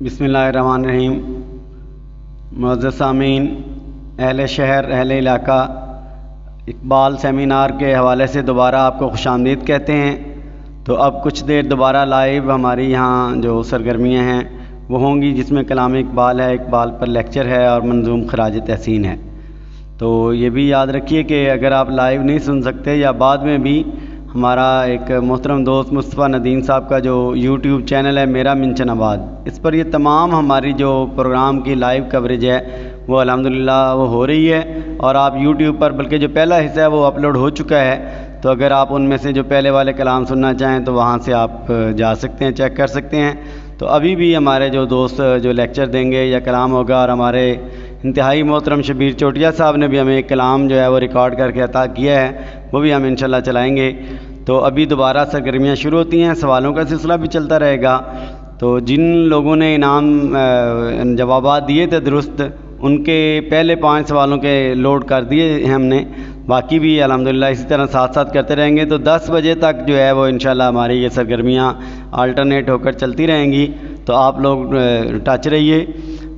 بسم اللہ الرحمن الرحیم۔ معزز سامعین، اہل شہر، اہل علاقہ، اقبال سیمینار کے حوالے سے دوبارہ آپ کو خوش آمدید کہتے ہیں۔ تو اب کچھ دیر دوبارہ لائیو ہماری یہاں جو سرگرمیاں ہیں وہ ہوں گی، جس میں کلام اقبال ہے، اقبال پر لیکچر ہے اور منظوم خراج تحسین ہے۔ تو یہ بھی یاد رکھیے کہ اگر آپ لائیو نہیں سن سکتے یا بعد میں بھی، ہمارا ایک محترم دوست مصطفیٰ ندیم صاحب کا جو یوٹیوب چینل ہے میرا منچن آباد، اس پر یہ تمام ہماری جو پروگرام کی لائیو کوریج ہے وہ الحمدللہ وہ ہو رہی ہے، اور آپ یوٹیوب پر بلکہ جو پہلا حصہ ہے وہ اپلوڈ ہو چکا ہے۔ تو اگر آپ ان میں سے جو پہلے والے کلام سننا چاہیں تو وہاں سے آپ جا سکتے ہیں، چیک کر سکتے ہیں۔ تو ابھی بھی ہمارے جو دوست جو لیکچر دیں گے یا کلام ہوگا، اور ہمارے انتہائی محترم شبیر چوٹیا صاحب نے بھی ہمیں ایک کلام جو ہے وہ ریکارڈ کر کے عطا کیا ہے، وہ بھی ہم انشاءاللہ چلائیں گے۔ تو ابھی دوبارہ سرگرمیاں شروع ہوتی ہیں، سوالوں کا سلسلہ بھی چلتا رہے گا۔ تو جن لوگوں نے جوابات دیے تھے درست، ان کے پہلے 5 سوالوں کے لوڈ کر دیے ہیں ہم نے، باقی بھی الحمدللہ اسی طرح ساتھ ساتھ کرتے رہیں گے۔ تو 10 بجے تک جو ہے وہ انشاءاللہ ہماری یہ سرگرمیاں آلٹرنیٹ ہو کر چلتی رہیں گی، تو آپ لوگ ٹچ رہیے۔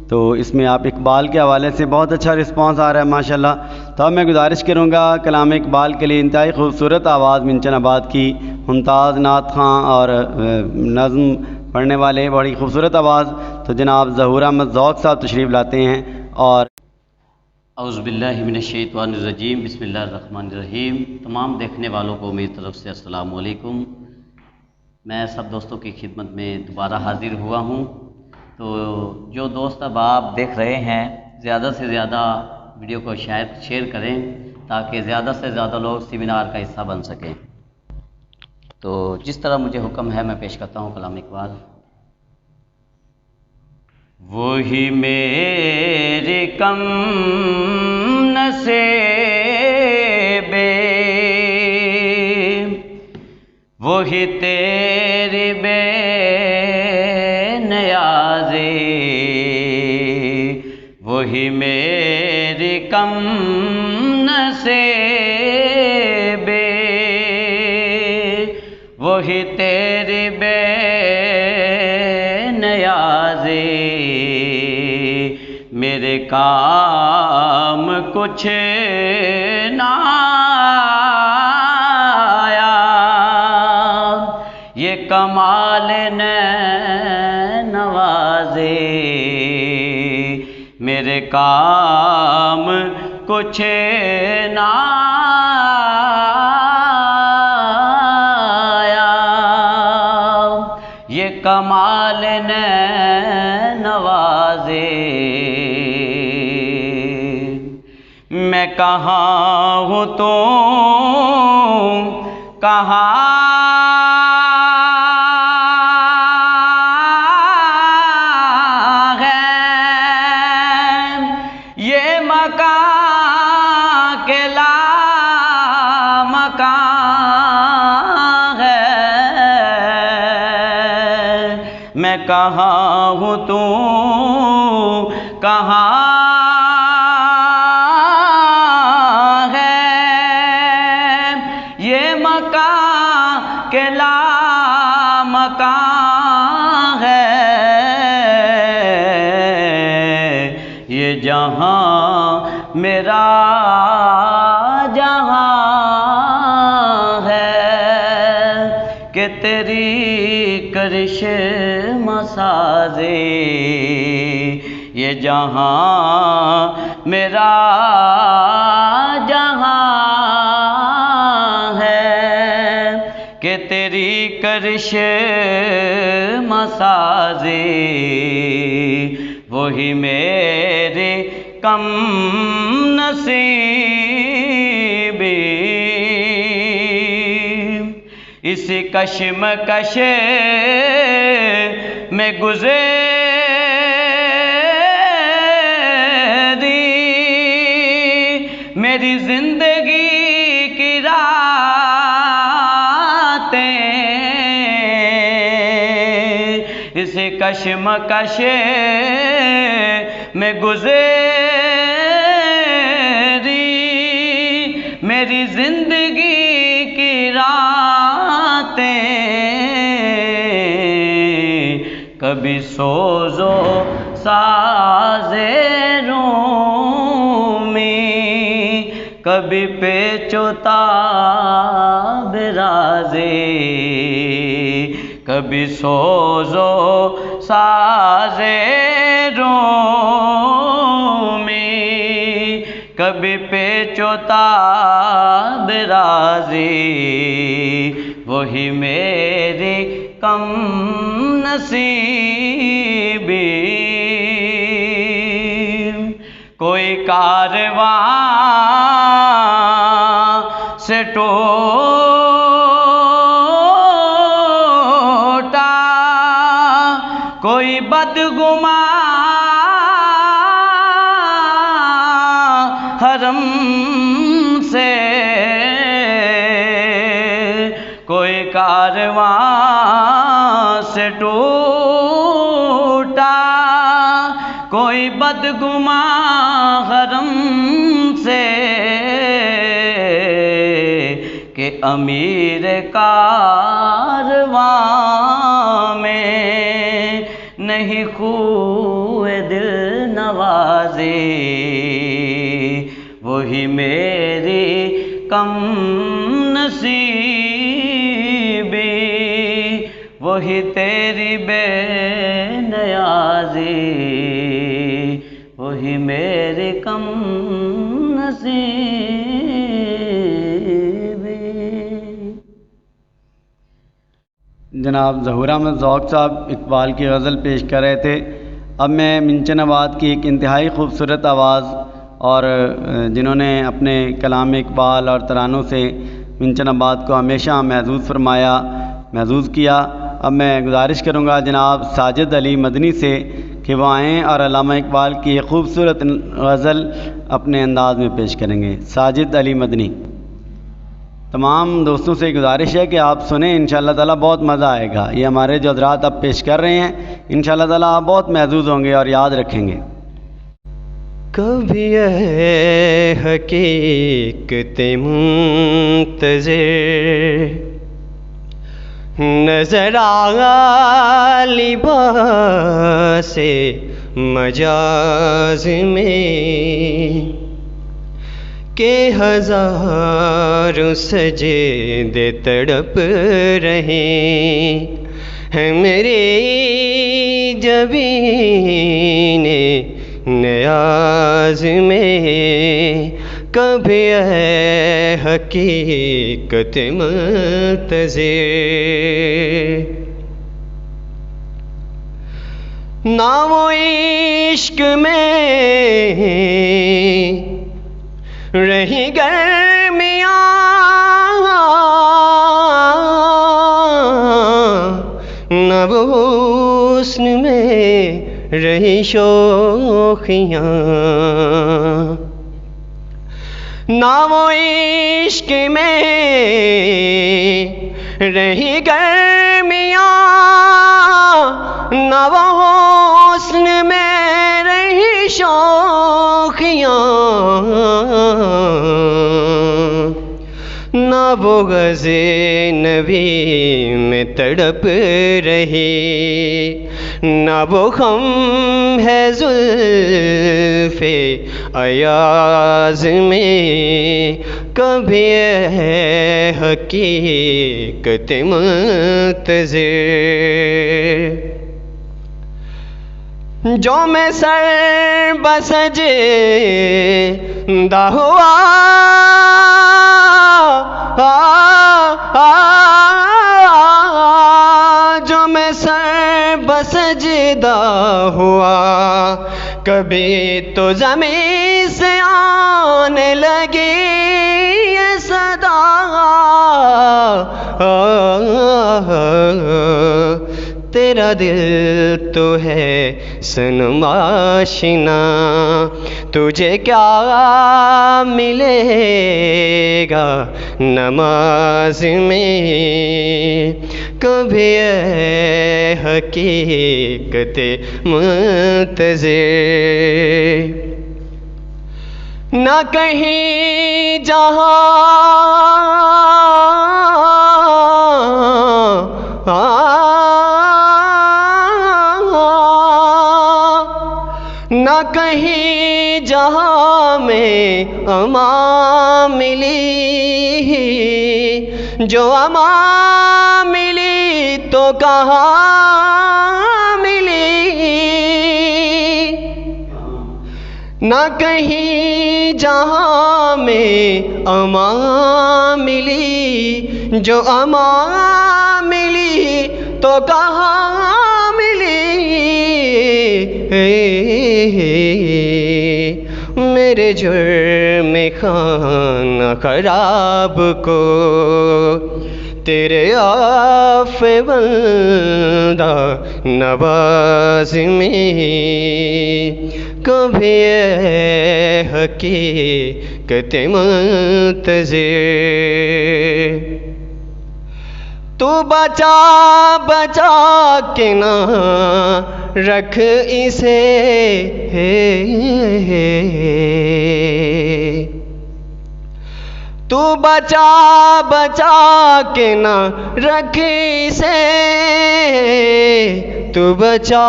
تو اس میں آپ اقبال کے حوالے سے بہت اچھا رسپانس آ رہا ہے ماشاءاللہ۔ تو اب میں گزارش کروں گا کلام اقبال کے لیے انتہائی خوبصورت آواز منچن آباد کی ممتاز نعت خواں اور نظم پڑھنے والے، بڑی خوبصورت آواز، تو جناب ظہور احمد ذوق صاحب تشریف لاتے ہیں۔ اور اعوذ باللہ من الشیطان الرجیم، بسم اللہ الرحمن الرحیم۔ تمام دیکھنے والوں کو میری طرف سے السلام علیکم۔ میں سب دوستوں کی خدمت میں دوبارہ حاضر ہوا ہوں۔ تو جو دوست اب آپ دیکھ رہے ہیں، زیادہ سے زیادہ ویڈیو کو شیئر کریں تاکہ زیادہ سے زیادہ لوگ سیمینار کا حصہ بن سکیں۔ تو جس طرح مجھے حکم ہے میں پیش کرتا ہوں کلام اقبال۔ وہی میرے کم نصیبے، وہی تیری بے نیازی، وہی میری کم نصیبے، وہی تیری بے نیازی، میرے کام کچھ نہ آیا، یہ کمال نوازی، میرے کام کچھ نہ آیا، یہ کمال نوازی، میں کہاں ہوں تو کہاں میں کہاں ہوں تو کہاں ہے، یہ مکان کے لا مکان ہے، یہ جہاں میرا جہاں ہے، کہ تیری کرش مسازی، یہ جہاں میرا جہاں ہے، کہ تیری کرش مسازی، وہی میرے کم نصیبی، اس کشمکش میں گزری میری زندگی کی راتیں، اس کشمکش میں گزری میری زندگی کی راتیں، کبھی سوز و ساز رومی، کبھی پیچ و تاب رازے، کبھی سوز و ساز رومی، کبھی پیچ و تاب رازی، وہی میری کم نصیبی۔ کوئی کارواں سے ٹوٹا، کوئی بدگماں حرم سے، کوئی کارواں سے ٹوٹا، کوئی بدگماں حرم سے، کہ امیر کارواں میں نہیں خوئے دل نوازے، وہی میری کم نصیبی، وہی تیری بے نیازی، وہی میری کم نصیبی۔ جناب ظہور احمد ذوق صاحب اقبال کی غزل پیش کر رہے تھے۔ اب میں منچن آباد کی ایک انتہائی خوبصورت آواز اور جنہوں نے اپنے کلام اقبال اور ترانوں سے منچن آباد کو ہمیشہ محظوظ کیا، اب میں گزارش کروں گا جناب ساجد علی مدنی سے کہ وہ آئیں اور علامہ اقبال کی ایک خوبصورت غزل اپنے انداز میں پیش کریں گے۔ ساجد علی مدنی۔ تمام دوستوں سے گزارش ہے کہ آپ سنیں، انشاءاللہ تعالیٰ بہت مزہ آئے گا۔ یہ ہمارے جو حضرات اب پیش کر رہے ہیں انشاءاللہ تعالیٰ آپ بہت محظوظ ہوں گے اور یاد رکھیں گے۔ کبھی اے حقیقت منتظر نظر آ لباس مجاز میں، کہ ہزاروں سجدے تڑپ رہے ہیں میری جبین نیاز میں، کبھی اے حقیقت منتظر نہ وہ عشق میں رہی گرمیاں، نہ وہ حسن میں رہی شوخیاں، نہ وہ عشق میں رہی گرمیاں، نہ وہ حسن میں رہی شوخیاں، نہ وہ غزنوی میں تڑپ رہی، نہ وہ غم ہے زلف ایاز میں، کبھی اے حقیقت منتظر جو میں سر بسجدہ ہوا، جو میں سر بسجدہ ہوا، کبھی تو زمین سے آنے لگی یہ صدا، تیرا دل تو ہے صنم آشنا، تجھے کیا ملے گا نماز میں، کبھی اے حقیقت منتظر نہ کہیں جہاں نہ کہیں جہاں میں امان ملی، جو امان ملی تو کہاں ملی، نہ کہیں جہاں میں امان ملی، جو امان ملی تو کہاں ملی، میرے جرم خانہ خراب کو تیرے عفو بندہ نواز میں کبھی اے حقیقت منتظر، تو بچا بچا کے نہ رکھ اسے، تو بچا بچا کے نہ رکھ اسے، تو بچا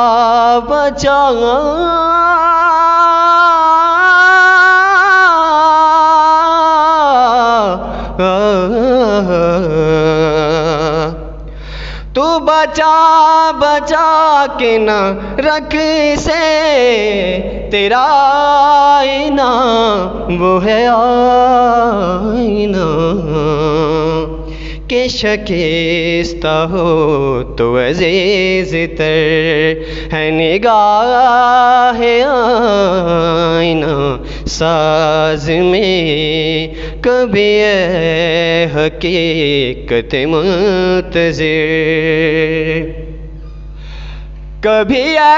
بچا تو بچا بچا کے نہ رکھ سے، تیرا آئینہ وہ ہے آئینہ کہ شکستہ ہو تو عزیز تر ہے نگاہ آئینہ ساز میں کبھی اے حقیقت منتظر، کبھی اے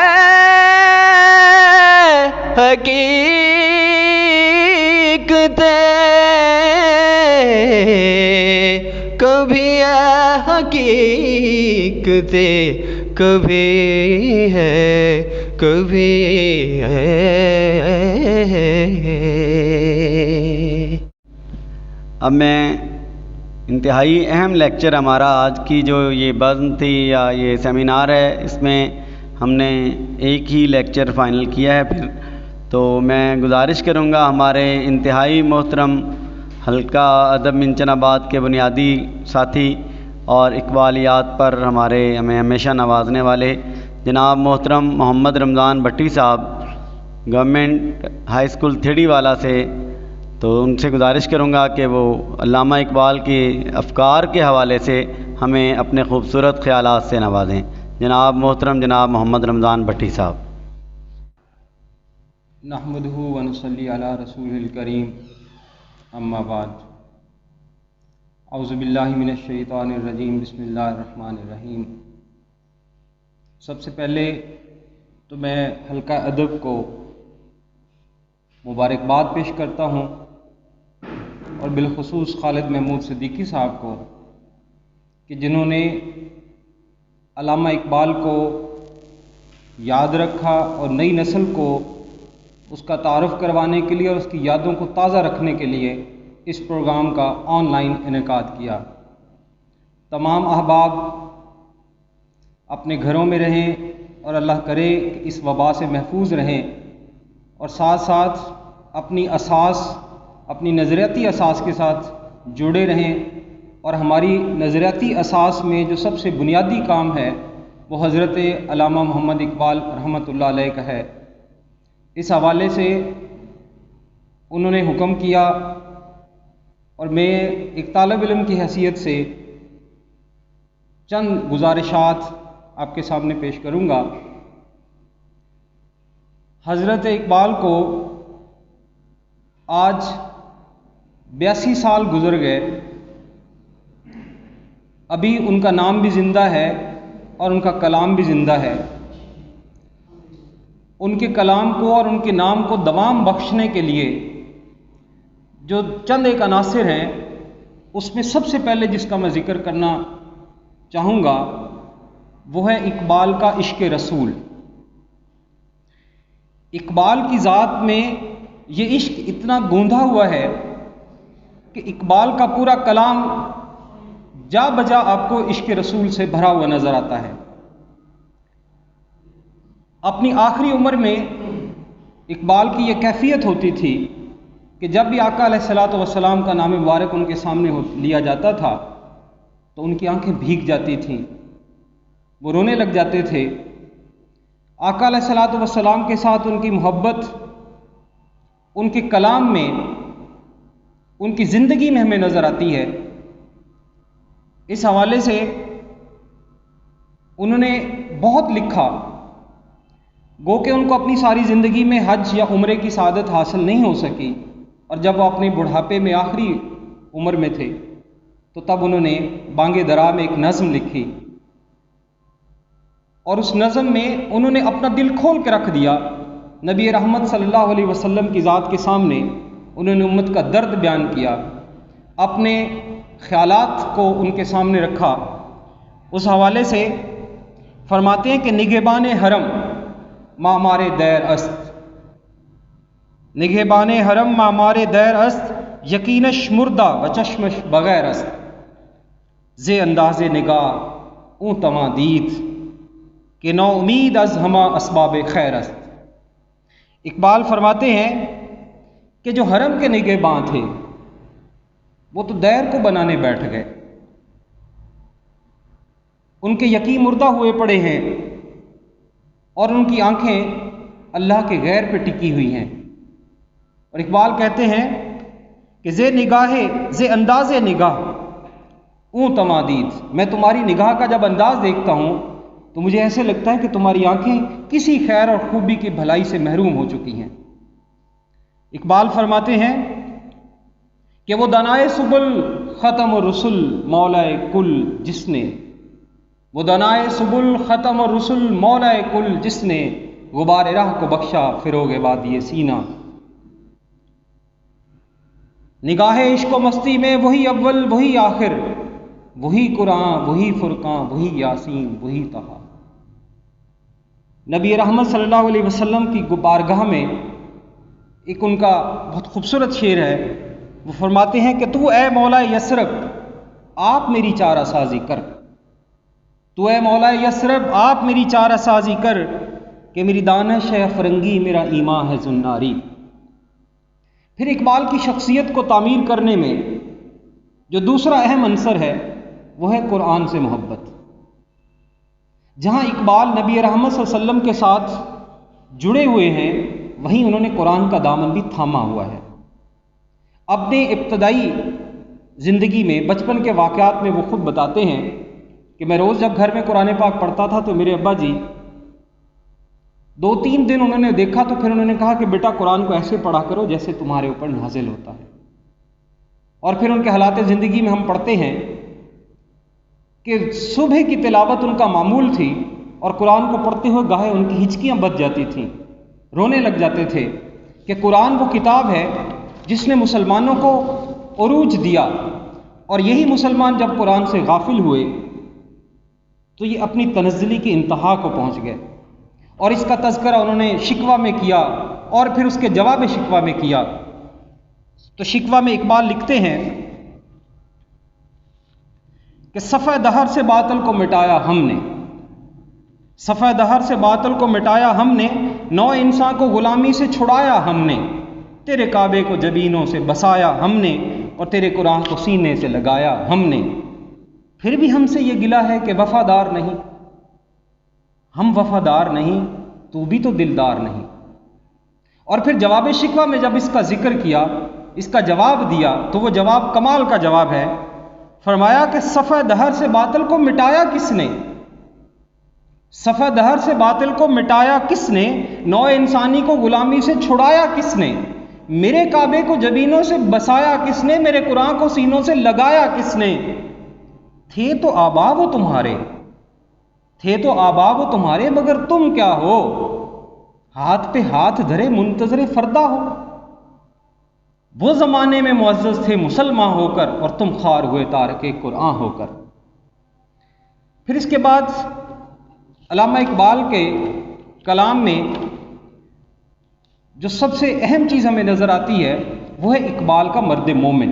حقیقت کبھی اے حقیقت کبھی ہے کبھی ہے۔ اب میں انتہائی اہم لیکچر ہمارا آج کی جو یہ بزم تھی یا یہ سیمینار ہے، اس میں ہم نے ایک ہی لیکچر فائنل کیا ہے پھر، تو میں گزارش کروں گا ہمارے انتہائی محترم حلقہ ادب منچن آباد کے بنیادی ساتھی اور اقبالیات پر ہمیں ہمیشہ نوازنے والے جناب محترم محمد رمضان بھٹی صاحب، گورنمنٹ ہائی اسکول تھیڑی والا سے، تو ان سے گزارش کروں گا کہ وہ علامہ اقبال کی افکار کے حوالے سے ہمیں اپنے خوبصورت خیالات سے نوازیں۔ جناب محترم جناب محمد رمضان بھٹی صاحب۔ نحمدہ ونصلی علی رسول الکریم، اما بعد، اعوذ باللہ من الشیطان الرجیم، بسم اللہ الرحمن الرحیم۔ سب سے پہلے تو میں حلقہ ادب کو مبارکباد پیش کرتا ہوں، اور بالخصوص خالد محمود صدیقی صاحب کو کہ جنہوں نے علامہ اقبال کو یاد رکھا اور نئی نسل کو اس کا تعارف کروانے کے لیے اور اس کی یادوں کو تازہ رکھنے کے لیے اس پروگرام کا آن لائن انعقاد کیا۔ تمام احباب اپنے گھروں میں رہیں اور اللہ کرے کہ اس وبا سے محفوظ رہیں، اور ساتھ ساتھ اپنی نظریاتی اساس کے ساتھ جڑے رہیں، اور ہماری نظریاتی اساس میں جو سب سے بنیادی کام ہے وہ حضرت علامہ محمد اقبال رحمۃ اللہ علیہ کا ہے۔ اس حوالے سے انہوں نے حکم کیا، اور میں ایک طالب علم کی حیثیت سے چند گزارشات آپ کے سامنے پیش کروں گا۔ حضرت اقبال کو آج 82 سال گزر گئے، ابھی ان کا نام بھی زندہ ہے اور ان کا کلام بھی زندہ ہے۔ ان کے کلام کو اور ان کے نام کو دوام بخشنے کے لیے جو چند ایک عناصر ہیں، اس میں سب سے پہلے جس کا میں ذکر کرنا چاہوں گا وہ ہے اقبال کا عشق رسول۔ اقبال کی ذات میں یہ عشق اتنا گوندا ہوا ہے کہ اقبال کا پورا کلام جا بجا آپ کو عشق رسول سے بھرا ہوا نظر آتا ہے۔ اپنی آخری عمر میں اقبال کی یہ کیفیت ہوتی تھی کہ جب بھی آقا علیہ الصلوۃ والسلام کا نام مبارک ان کے سامنے لیا جاتا تھا تو ان کی آنکھیں بھیگ جاتی تھیں، وہ رونے لگ جاتے تھے۔ آقا علیہ الصلوۃ والسلام کے ساتھ ان کی محبت ان کے کلام میں، ان کی زندگی میں ہمیں نظر آتی ہے۔ اس حوالے سے انہوں نے بہت لکھا، گو کہ ان کو اپنی ساری زندگی میں حج یا عمرے کی سعادت حاصل نہیں ہو سکی، اور جب وہ اپنے بڑھاپے میں آخری عمر میں تھے تو تب انہوں نے بانگ درا میں ایک نظم لکھی، اور اس نظم میں انہوں نے اپنا دل کھول کے رکھ دیا۔ نبی رحمت صلی اللہ علیہ وسلم کی ذات کے سامنے انہوں نے امت کا درد بیان کیا، اپنے خیالات کو ان کے سامنے رکھا۔ اس حوالے سے فرماتے ہیں کہ نگہبان حرم معمار دیر است، نگہبان حرم معمار دیر است، یقینش مردہ و چشمش بغیر است، زے انداز نگاہ اون تواں دید کہ نو امید از ہما اسباب خیر است۔ اقبال فرماتے ہیں کہ جو حرم کے نگہباں تھے وہ تو دیر کو بنانے بیٹھ گئے، ان کے یقین مردہ ہوئے پڑے ہیں، اور ان کی آنکھیں اللہ کے غیر پہ ٹکی ہوئی ہیں۔ اور اقبال کہتے ہیں کہ زے نگاہ زے انداز نگاہ اون تمادید، میں تمہاری نگاہ کا جب انداز دیکھتا ہوں تو مجھے ایسے لگتا ہے کہ تمہاری آنکھیں کسی خیر اور خوبی کی بھلائی سے محروم ہو چکی ہیں۔ اقبال فرماتے ہیں کہ وہ دنائے سبل ختم الرسل مولائے کل جس نے، وہ دنائے سبل ختم الرسل مولائے کل جس نے، غبار راہ کو بخشا فروغ وادی سینہ۔ نگاہ عشق و مستی میں وہی اول وہی آخر، وہی قرآن وہی فرقان وہی یاسین وہی طہا۔ نبی رحمت صلی اللہ علیہ وسلم کی بارگاہ میں ایک ان کا بہت خوبصورت شعر ہے، وہ فرماتے ہیں کہ تو اے مولا یثرب آپ میری چارہ سازی کر، تو اے مولا یثرب آپ میری چارہ سازی کر، کہ میری دانش ہے فرنگی میرا ایمان ہے زناری۔ پھر اقبال کی شخصیت کو تعمیر کرنے میں جو دوسرا اہم عنصر ہے وہ ہے قرآن سے محبت۔ جہاں اقبال نبی رحمت صلی اللہ علیہ وسلم کے ساتھ جڑے ہوئے ہیں، وہیں انہوں نے قرآن کا دامن بھی تھاما ہوا ہے۔ اپنے ابتدائی زندگی میں بچپن کے واقعات میں وہ خود بتاتے ہیں کہ میں روز جب گھر میں قرآن پاک پڑھتا تھا تو میرے ابا جی 2-3 دن انہوں نے دیکھا تو پھر انہوں نے کہا کہ بیٹا قرآن کو ایسے پڑھا کرو جیسے تمہارے اوپر نازل ہوتا ہے۔ اور پھر ان کے حالات زندگی میں ہم پڑھتے ہیں کہ صبح کی تلاوت ان کا معمول تھی، اور قرآن کو پڑھتے ہوئے گاہے ان کی ہچکیاں بچ جاتی تھیں، رونے لگ جاتے تھے کہ قرآن وہ کتاب ہے جس نے مسلمانوں کو عروج دیا، اور یہی مسلمان جب قرآن سے غافل ہوئے تو یہ اپنی تنزلی کی انتہا کو پہنچ گئے۔ اور اس کا تذکرہ انہوں نے شکوہ میں کیا، اور پھر اس کے جواب شکوہ میں کیا۔ تو شکوہ میں اقبال لکھتے ہیں کہ صفحہ دہر سے باطل کو مٹایا ہم نے، صفحہ دہر سے باطل کو مٹایا ہم نے، نو انسان کو غلامی سے چھڑایا ہم نے، تیرے کعبے کو جبینوں سے بسایا ہم نے، اور تیرے قرآن کو سینے سے لگایا ہم نے، پھر بھی ہم سے یہ گلہ ہے کہ وفادار نہیں، ہم وفادار نہیں تو بھی تو دلدار نہیں۔ اور پھر جواب شکوہ میں جب اس کا ذکر کیا، اس کا جواب دیا، تو وہ جواب کمال کا جواب ہے۔ فرمایا کہ صفحہ دہر سے باطل کو مٹایا کس نے، صفحہ دہر سے باطل کو مٹایا کس نے، نوع انسانی کو غلامی سے چھڑایا کس نے، میرے کعبے کو جبینوں سے بسایا کس نے، میرے قرآن کو سینوں سے لگایا کس نے۔ تھے تو آبا وہ تمہارے، تھے تو آبا وہ تمہارے، مگر تم کیا ہو، ہاتھ پہ ہاتھ دھرے منتظر فردا ہو۔ وہ زمانے میں معزز تھے مسلمان ہو کر، اور تم خوار ہوئے تارک قرآن ہو کر۔ پھر اس کے بعد علامہ اقبال کے کلام میں جو سب سے اہم چیز ہمیں نظر آتی ہے وہ ہے اقبال کا مرد مومن۔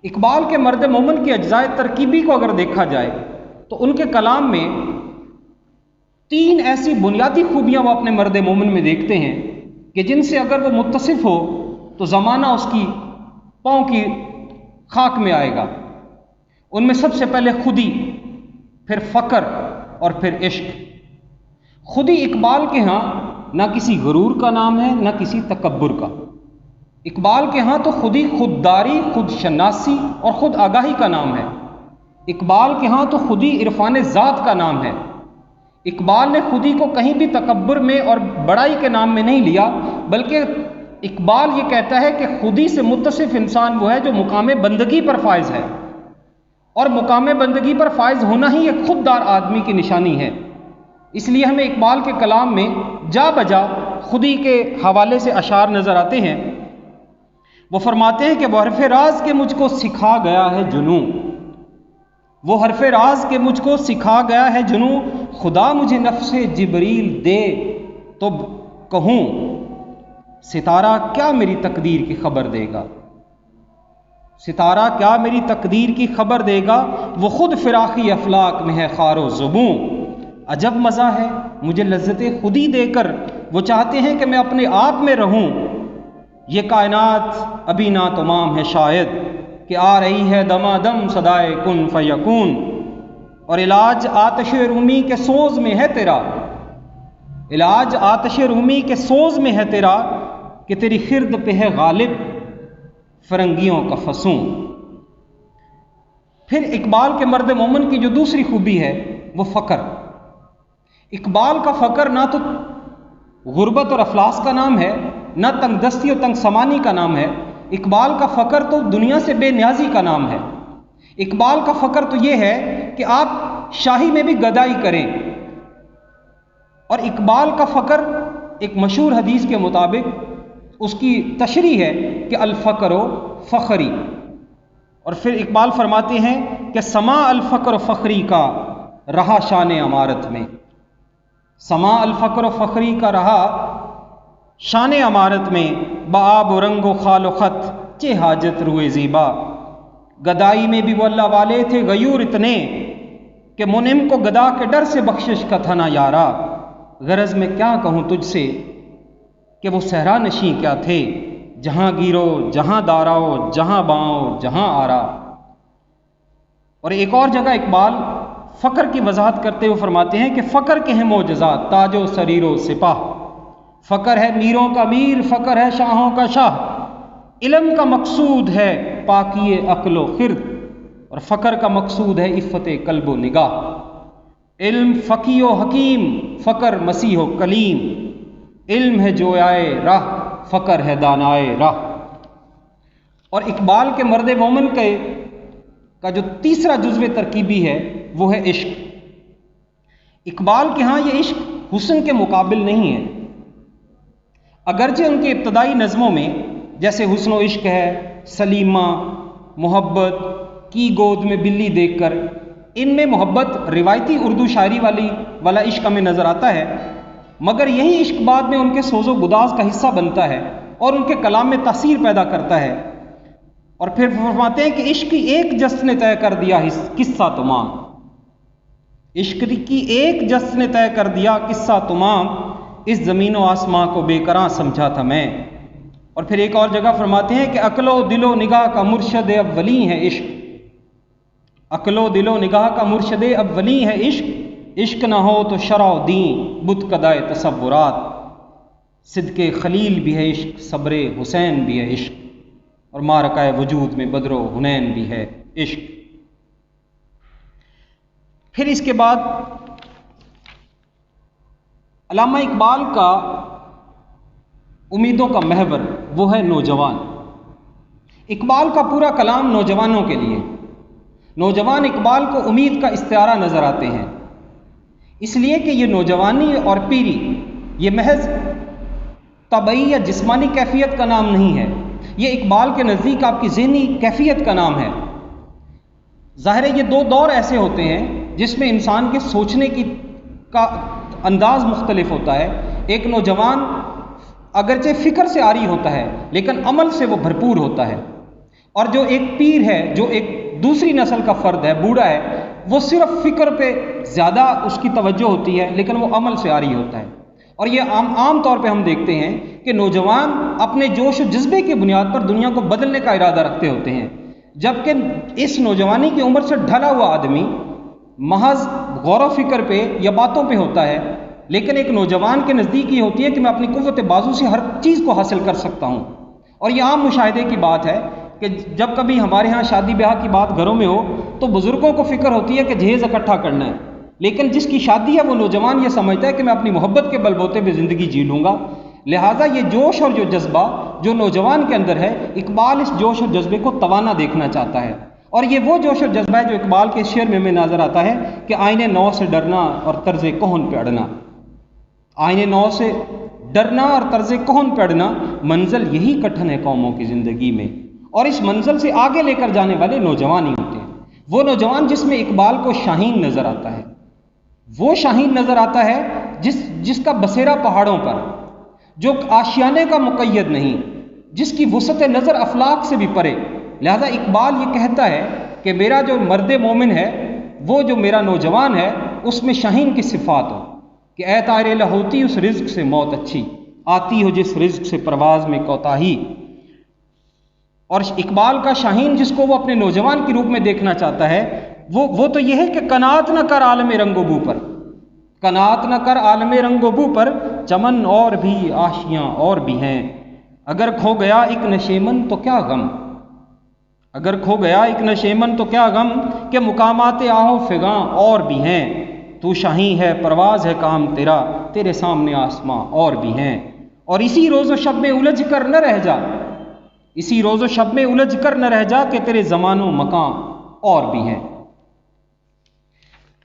اقبال کے مرد مومن کی اجزائے ترکیبی کو اگر دیکھا جائے تو ان کے کلام میں 3 ایسی بنیادی خوبیاں وہ اپنے مرد مومن میں دیکھتے ہیں کہ جن سے اگر وہ متصف ہو تو زمانہ اس کی پاؤں کی خاک میں آئے گا۔ ان میں سب سے پہلے خودی، پھر فقر اور پھر عشق۔ خودی اقبال کے ہاں نہ کسی غرور کا نام ہے نہ کسی تکبر کا۔ اقبال کے ہاں تو خودی خودداری، خود شناسی اور خود آگاہی کا نام ہے۔ اقبال کے ہاں تو خودی عرفان ذات کا نام ہے۔ اقبال نے خودی کو کہیں بھی تکبر میں اور بڑائی کے نام میں نہیں لیا، بلکہ اقبال یہ کہتا ہے کہ خودی سے متصف انسان وہ ہے جو مقام بندگی پر فائز ہے، اور مقام بندگی پر فائز ہونا ہی ایک خوددار آدمی کی نشانی ہے۔ اس لیے ہمیں اقبال کے کلام میں جا بجا خودی کے حوالے سے اشعار نظر آتے ہیں۔ وہ فرماتے ہیں کہ وہ حرف راز کے مجھ کو سکھا گیا ہے جنوں، وہ حرف راز کے مجھ کو سکھا گیا ہے جنوں، خدا مجھے نفس جبریل دے تو کہوں ستارہ کیا میری تقدیر کی خبر دے گا، ستارہ کیا میری تقدیر کی خبر دے گا، وہ خود فراخی افلاک میں ہے خار و زبوں، عجب مزہ ہے مجھے لذت خودی دے کر، وہ چاہتے ہیں کہ میں اپنے آپ میں رہوں، یہ کائنات ابھی نا تمام ہے شاید کہ آ رہی ہے دمادم صدائے کن فیکون، اور علاج آتش رومی کے سوز میں ہے تیرا، علاج آتش رومی کے سوز میں ہے تیرا، کہ تیری خرد پہ ہے غالب فرنگیوں کا فسوں۔ پھر اقبال کے مرد مومن کی جو دوسری خوبی ہے وہ فقر۔ اقبال کا فقر نہ تو غربت اور افلاس کا نام ہے، نہ تنگ دستی اور تنگ سمانی کا نام ہے، اقبال کا فقر تو دنیا سے بے نیازی کا نام ہے۔ اقبال کا فقر تو یہ ہے کہ آپ شاہی میں بھی گدائی کریں، اور اقبال کا فقر ایک مشہور حدیث کے مطابق اس کی تشریح ہے کہ الفقر و فخری، اور پھر اقبال فرماتے ہیں کہ سما الفقر و فخری کا رہا شان عمارت میں، سما الفقر و فخری کا رہا شان عمارت میں، بآب و رنگ و خال و خط چہ حاجت روئے زیبا، گدائی میں بھی وہ اللہ والے تھے غیور اتنے کہ منعم کو گدا کے ڈر سے بخشش کا تھا نہ یارا، غرض میں کیا کہوں تجھ سے کہ وہ صحرا نشیں کیا تھے، جہاں گیرو جہاں داراؤ جہاں باؤ جہاں آرا۔ اور ایک اور جگہ اقبال فقر کی وضاحت کرتے ہوئے فرماتے ہیں کہ فقر کے ہیں معجزات تاج و سریر و سپاہ، فقر ہے میروں کا میر، فقر ہے شاہوں کا شاہ، علم کا مقصود ہے پاکی عقل و خرد، اور فقر کا مقصود ہے عفت قلب و نگاہ، علم فقی و حکیم، فقر مسیح و کلیم، علم ہے جویائے راہ، فقر ہے دانائے راہ۔ اور اقبال کے مرد مومن کا جو تیسرا جزو ترکیبی ہے وہ ہے عشق۔ اقبال کے ہاں یہ عشق حسن کے مقابل نہیں ہے، اگرچہ ان کی ابتدائی نظموں میں جیسے حسن و عشق ہے، سلیمہ، محبت کی گود میں بلی دیکھ کر، ان میں محبت روایتی اردو شاعری والا عشق ہمیں نظر آتا ہے، مگر یہی عشق بعد میں ان کے سوز و گداز کا حصہ بنتا ہے اور ان کے کلام میں تاثیر پیدا کرتا ہے۔ اور پھر فرماتے ہیں کہ عشق کی ایک جس نے طے کر دیا قصہ تمام، عشق کی ایک جس نے طے کر دیا قصہ تمام، اس زمین و آسماں کو بے قراں سمجھا تھا میں۔ اور پھر ایک اور جگہ فرماتے ہیں کہ عقل و دل و نگاہ کا مرشد اولی ہے عشق، عقل و دل و نگاہ کا مرشد اولی ہے عشق، عشق نہ ہو تو شرع و دین بت کدائے تصورات، صدق خلیل بھی ہے عشق، صبر حسین بھی ہے عشق، اور معرکہ وجود میں بدر و حنین بھی ہے عشق۔ پھر اس کے بعد علامہ اقبال کا امیدوں کا محور وہ ہے نوجوان۔ اقبال کا پورا کلام نوجوانوں کے لیے، نوجوان اقبال کو امید کا استعارہ نظر آتے ہیں، اس لیے کہ یہ نوجوانی اور پیری یہ محض طبعی یا جسمانی کیفیت کا نام نہیں ہے، یہ اقبال کے نزدیک آپ کی ذہنی کیفیت کا نام ہے۔ ظاہر ہے یہ دو دور ایسے ہوتے ہیں جس میں انسان کے سوچنے کا انداز مختلف ہوتا ہے۔ ایک نوجوان اگرچہ فکر سے عاری ہوتا ہے لیکن عمل سے وہ بھرپور ہوتا ہے، اور جو ایک پیر ہے، جو ایک دوسری نسل کا فرد ہے، بوڑھا ہے، وہ صرف فکر پہ زیادہ اس کی توجہ ہوتی ہے لیکن وہ عمل سے عاری ہوتا ہے۔ اور یہ عام طور پہ ہم دیکھتے ہیں کہ نوجوان اپنے جوش و جذبے کی بنیاد پر دنیا کو بدلنے کا ارادہ رکھتے ہوتے ہیں، جبکہ اس نوجوانی کی عمر سے ڈھلا ہوا آدمی محض غور و فکر پہ یا باتوں پہ ہوتا ہے، لیکن ایک نوجوان کے نزدیک یہ ہوتی ہے کہ میں اپنی قوت بازو سے ہر چیز کو حاصل کر سکتا ہوں۔ اور یہ عام مشاہدے کی بات ہے کہ جب کبھی ہمارے ہاں شادی بیاہ کی بات گھروں میں ہو تو بزرگوں کو فکر ہوتی ہے کہ جہیز اکٹھا کرنا ہے، لیکن جس کی شادی ہے وہ نوجوان یہ سمجھتا ہے کہ میں اپنی محبت کے بل بوتے پہ زندگی جی لوں گا۔ لہٰذا یہ جوش اور جو جذبہ جو نوجوان کے اندر ہے، اقبال اس جوش اور جذبے کو توانا دیکھنا چاہتا ہے، اور یہ وہ جوش اور جذبہ ہے جو اقبال کے شعر میں ہمیں نظر آتا ہے کہ آئین نو سے ڈرنا اور طرز کہن پہ اڑنا۔ آئین نو سے ڈرنا اور طرز کہن پہ اڑنا، منزل یہی کٹھن ہے قوموں کی زندگی میں، اور اس منزل سے آگے لے کر جانے والے نوجوان ہی ہوتے ہیں۔ وہ نوجوان جس میں اقبال کو شاہین نظر آتا ہے، وہ شاہین نظر آتا ہے جس کا بسیرا پہاڑوں پر، جو آشیانے کا مقید نہیں، جس کی وسعت نظر افلاک سے بھی پرے۔ لہذا اقبال یہ کہتا ہے کہ میرا جو مرد مومن ہے، وہ جو میرا نوجوان ہے، اس میں شاہین کی صفات ہو کہ اے طائر لاہوتی اس رزق سے موت اچھی، آتی ہو جس رزق سے پرواز میں کوتاہی۔ اور اقبال کا شاہین جس کو وہ اپنے نوجوان کے روپ میں دیکھنا چاہتا ہے، وہ تو یہ ہے کہ قناعت نہ کر عالم رنگ و بو پر، قناعت نہ کر عالم رنگ و بو پر، چمن اور بھی آشیاں اور بھی ہیں، اگر کھو گیا ایک نشیمن تو کیا غم، اگر کھو گیا ایک نشیمن تو کیا غم، کہ مقامات آہو فغاں اور بھی ہیں، تو شاہین ہے پرواز ہے کام تیرا، تیرے سامنے آسماں اور بھی ہیں۔ اور اسی روز و شب میں الجھ کر نہ رہ جا، اسی روز و شب میں الجھ کر نہ رہ جا، کہ تیرے زمان و مکان اور بھی ہیں۔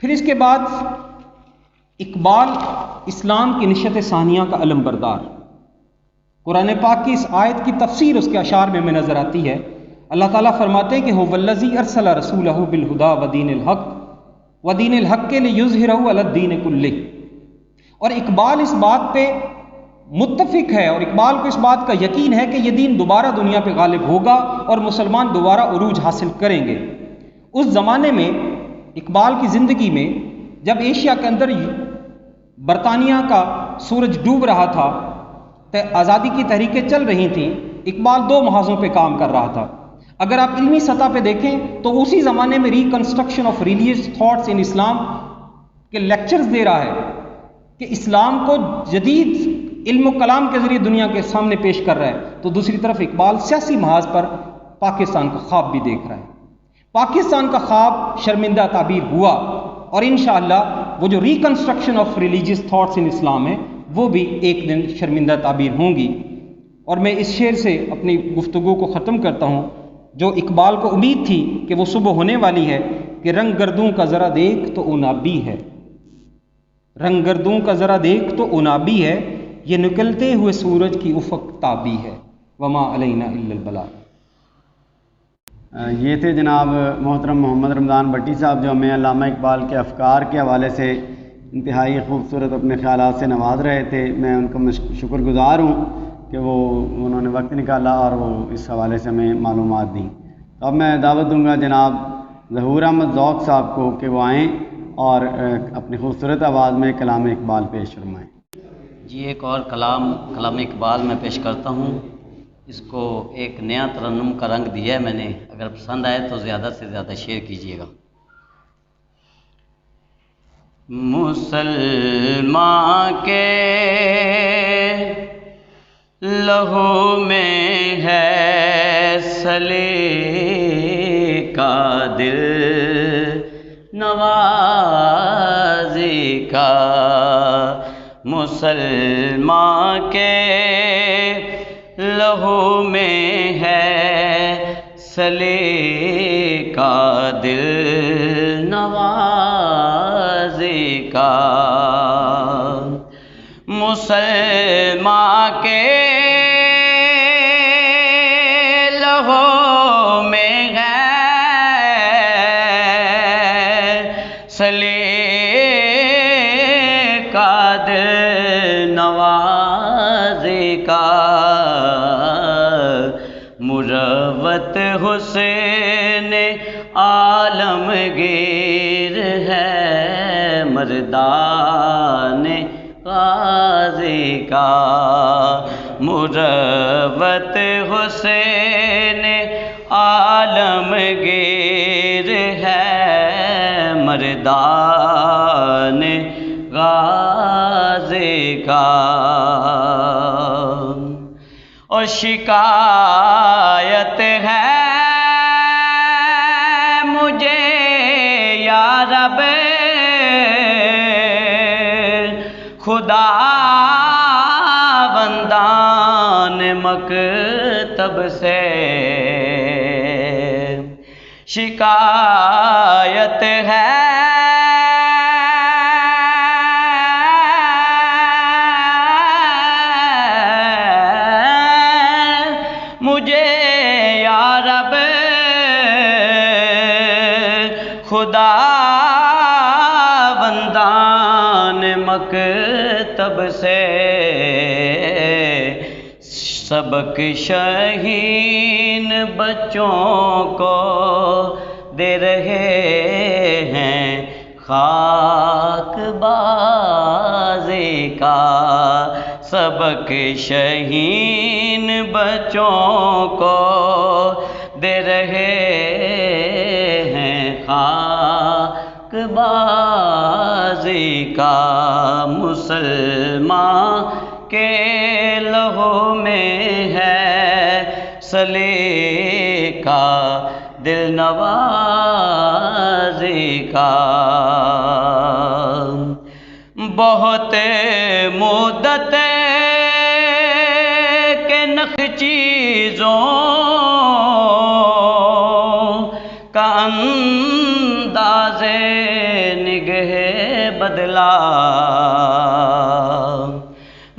پھر اس کے بعد اقبال اسلام کی نشت ثانیہ کا علم بردار، قرآن پاک کی اس آیت کی تفسیر اس کے اشعار میں نظر آتی ہے۔ اللہ تعالیٰ فرماتے ہیں کہ هو الذی ارسل رسولہ بالہدی ودین الحق ودین الحق لیظہرہ علی الدین کلہ۔ اور اقبال اس بات پہ متفق ہے، اور اقبال کو اس بات کا یقین ہے کہ یہ دین دوبارہ دنیا پہ غالب ہوگا اور مسلمان دوبارہ عروج حاصل کریں گے۔ اس زمانے میں اقبال کی زندگی میں جب ایشیا کے اندر برطانیہ کا سورج ڈوب رہا تھا، آزادی کی تحریکیں چل رہی تھیں، اقبال دو محاذوں پہ کام کر رہا تھا۔ اگر آپ علمی سطح پہ دیکھیں تو اسی زمانے میں reconstruction of religious thoughts in Islam کے لیکچرز دے رہا ہے کہ اسلام کو جدید علم و کلام کے ذریعے دنیا کے سامنے پیش کر رہا ہے، تو دوسری طرف اقبال سیاسی محاذ پر پاکستان کا خواب بھی دیکھ رہا ہے۔ پاکستان کا خواب شرمندہ تعبیر ہوا، اور انشاءاللہ وہ جو reconstruction of religious thoughts in Islam ہے وہ بھی ایک دن شرمندہ تعبیر ہوں گی۔ اور میں اس شعر سے اپنی گفتگو کو ختم کرتا ہوں، جو اقبال کو امید تھی کہ وہ صبح ہونے والی ہے، کہ رنگ گردوں کا ذرا دیکھ تو اونابی ہے، رنگ گردوں کا ذرا دیکھ تو اونابی ہے، یہ نکلتے ہوئے سورج کی افق تابی ہے، وما علینا الا البلاغ۔ یہ تھے جناب محترم محمد رمضان بٹی صاحب، جو ہمیں علامہ اقبال کے افکار کے حوالے سے انتہائی خوبصورت اپنے خیالات سے نواز رہے تھے۔ میں ان کا شکر گزار ہوں کہ انہوں نے وقت نکالا اور وہ اس حوالے سے ہمیں معلومات دیں۔ تو اب میں دعوت دوں گا جناب ظہور احمد ذوق صاحب کو کہ وہ آئیں اور اپنی خوبصورت آواز میں کلام اقبال پیش فرمائیں۔ جی ایک اور کلام اقبال میں پیش کرتا ہوں۔ اس کو ایک نیا ترنم کا رنگ دیا ہے میں نے، اگر پسند آئے تو زیادہ سے زیادہ شیئر کیجیے گا۔ مسلمان کے لہو میں ہے سلیقہ دل نوازی کا، مسلمان کے لہو میں ہے سلیقہ دل نوازی کا، مسلمان کے لہو میں ہے سلیقہ دل نوازی کا، مروت حسین عالمگیر ہے مردان غازی کا مروت حسین عالمگیر ہے مردان غازی کا، اور شکایت ہے مجھے یا رب خدا بندان مکتب سے، شکایت ہے مجھے یا رب خدا بندان مکتب سے، سبق شہین بچوں کو دے رہے ہیں خاک بازی کا، سبق شہین بچوں کو دے رہے ہیں خاک بازی کا، مسلمان کے لہو میں ہے سلیقہ دل نوازی کا، بہت مدت کے نخ چیزوں کا انداز نگہ بدلا،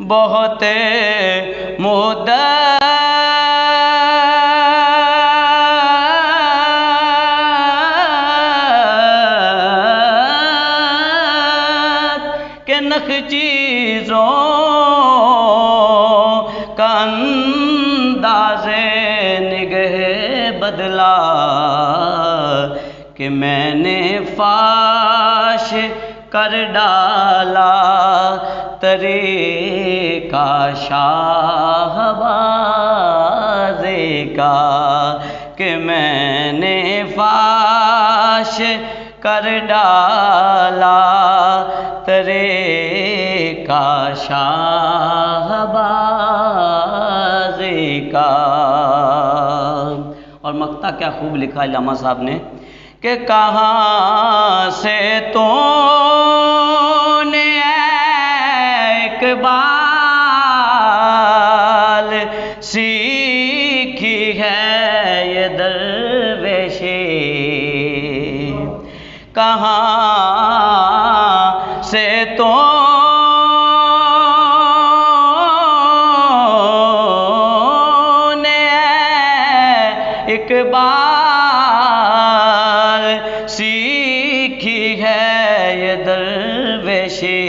بہت مدت کے نخ چیزوں کا انداز نگہ بدلا، کہ میں نے فاش کر ڈالا طریقہ شاہبازی کا، کہ میں نے فاش کر ڈالا طریقہ شاہبازی کا، اور مقطع کیا خوب لکھا علامہ صاحب نے کہ کہاں سے تو نے اقبال سیکھی ہے یہ درویشی، کہاں سے تو نے اقبال سیکھی ہے یہ درویشی،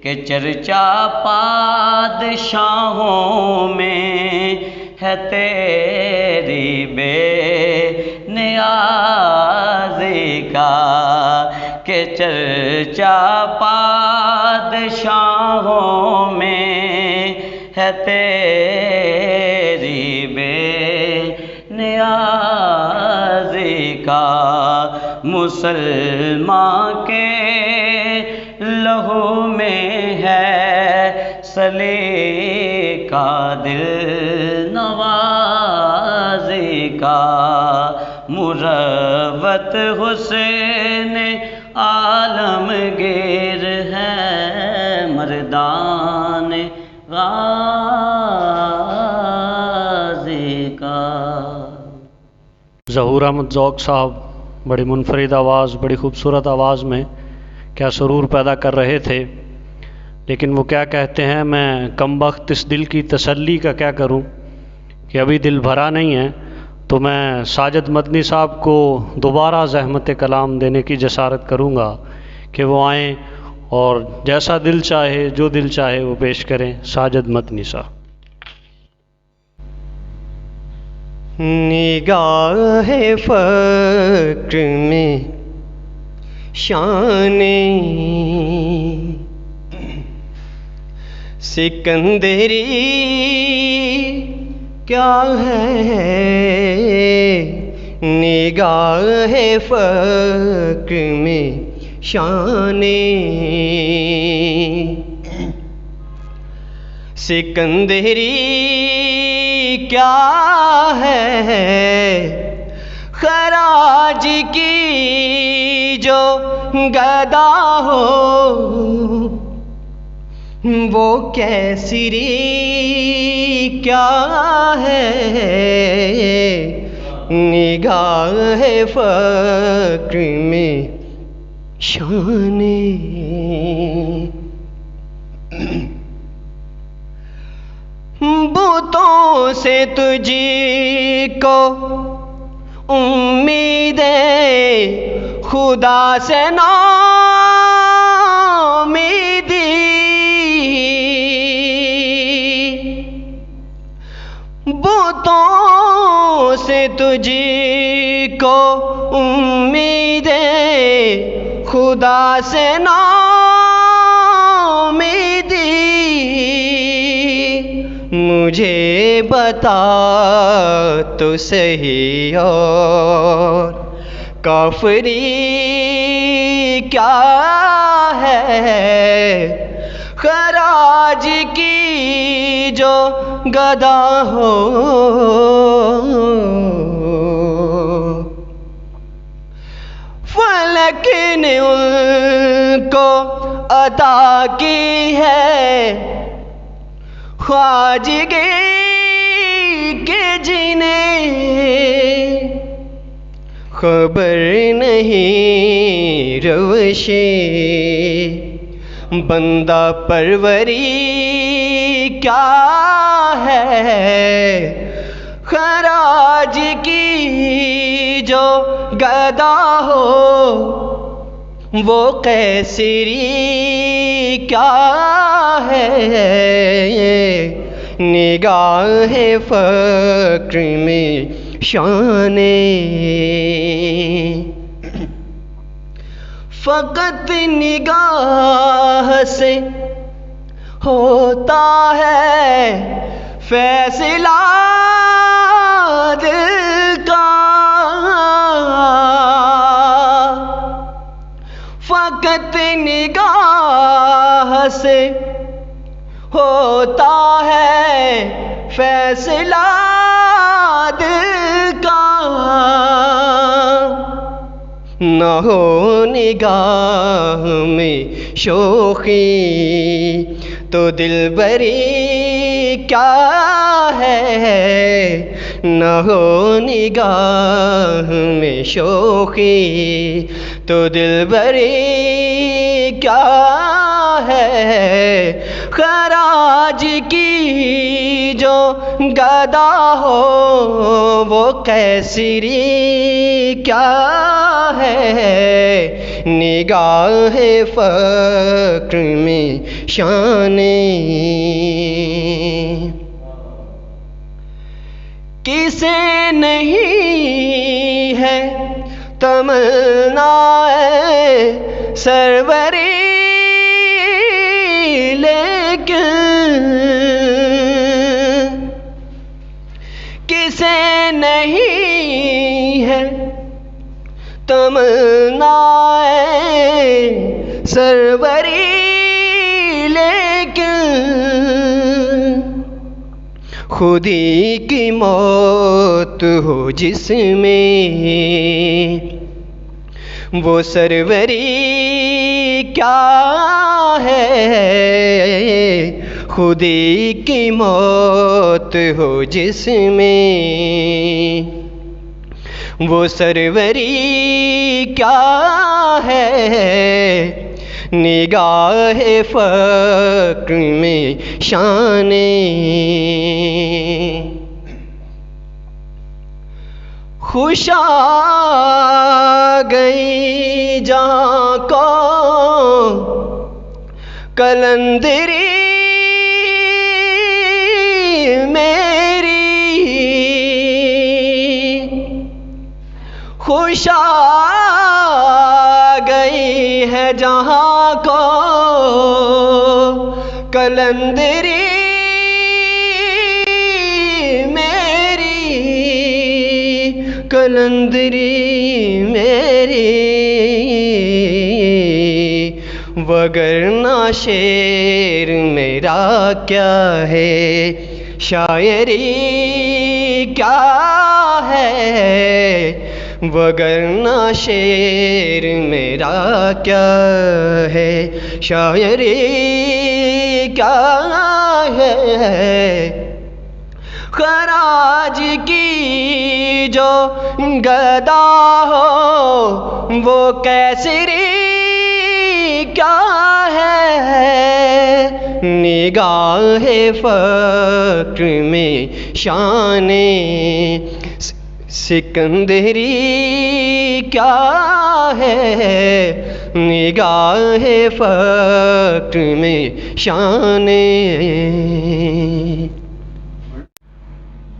کہ چرچا پادشاہوں میں ہے تیری بے نیازی کا، کہ چرچا پادشاہوں میں ہے تیری بے نیازی کا، مسلمان کے لہو میں ہے سلیقہ دل نوازی کا، مروت حسین عالمگیر ہے مردان غازی کا۔ ظہور احمد ذوق صاحب بڑی منفرد آواز، بڑی خوبصورت آواز میں کیا سرور پیدا کر رہے تھے، لیکن وہ کیا کہتے ہیں، میں کم بخت اس دل کی تسلی کا کیا کروں کہ ابھی دل بھرا نہیں ہے، تو میں ساجد مدنی صاحب کو دوبارہ زحمت کلام دینے کی جسارت کروں گا کہ وہ آئیں اور جیسا دل چاہے جو دل چاہے وہ پیش کریں۔ ساجد مدنی صاحب۔ نگاہ فقر میں شان سکندری کیا ہے نگاہ فقر میں شان، سکندری کیا ہے خراج کی جو گدا ہو، وہ کیسری کیا ہے نگاہ فقر میں شان، بتوں سے تجھ کو امید خدا سے ناامیدی، بتوں سے تجھ کو امید خدا سے ناامیدی، مجھے بتا تو صحیح اور کافری کیا ہے خراج کی جو گدا ہو، فلک نے ان کو عطا کی ہے خواجگی کے جنہیں خبر نہیں روش بندہ پروری کیا ہے خراج کی جو گدا ہو، وہ قیصری کیا ہے نگاہ فقر میں شان، فقط نگاہ سے ہوتا ہے فیصلہ دل کا، فقط نگاہ سے ہوتا ہے فیصلہ دل کا، نہ ہو نگاہ میں شوخی تو دلبری کیا ہے، نہ ہو نگاہ میں شوخی تو دلبری کیا ہے خراج کی جو گدا ہو، وہ قیصری کیا ہے نگاہ فقر میں شان، کسے نہیں ہے تمنا سروری، لیکن کسے نہیں ہے تمنا سروری، لیکن خودی کی موت ہو جس میں وہ سروری کیا ہے، خودی کی موت ہو جس میں وہ سروری کیا ہے نگاہ فقر میں شان، خوش آ گئی جہاں کو کلندری میری، خوش آ گئی ہے جہاں کو کلندری میری، کلندری میری، وگرنہ شعر میرا کیا ہے، شاعری کیا ہے، وگرنہ شعر میرا کیا ہے، شاعری کیا ہے۔ خراج کی جو گدا ہو وہ کیسری کیا ہے، نگاہ فقر میں شان سکندری کیا ہے، نگاہ فقر میں شان۔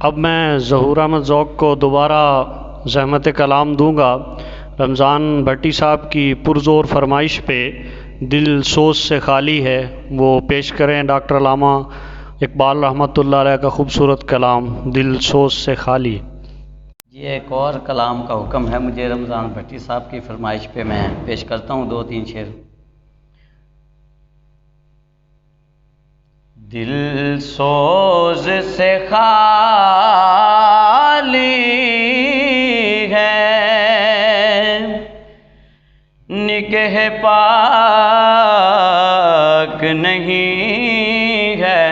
اب میں ظہور احمد ذوق کو دوبارہ زحمت کلام دوں گا رمضان بھٹی صاحب کی پرزور فرمائش پہ دل سوز سے خالی ہے، وہ پیش کریں ڈاکٹر علامہ اقبال رحمۃ اللہ علیہ کا خوبصورت کلام دل سوز سے خالی۔ یہ ایک اور کلام کا حکم ہے مجھے رمضان بھٹی صاحب کی فرمائش پہ میں پیش کرتا ہوں 2-3 شعر۔ دل سوز سے خالی ہے، نگہ پاک نہیں ہے،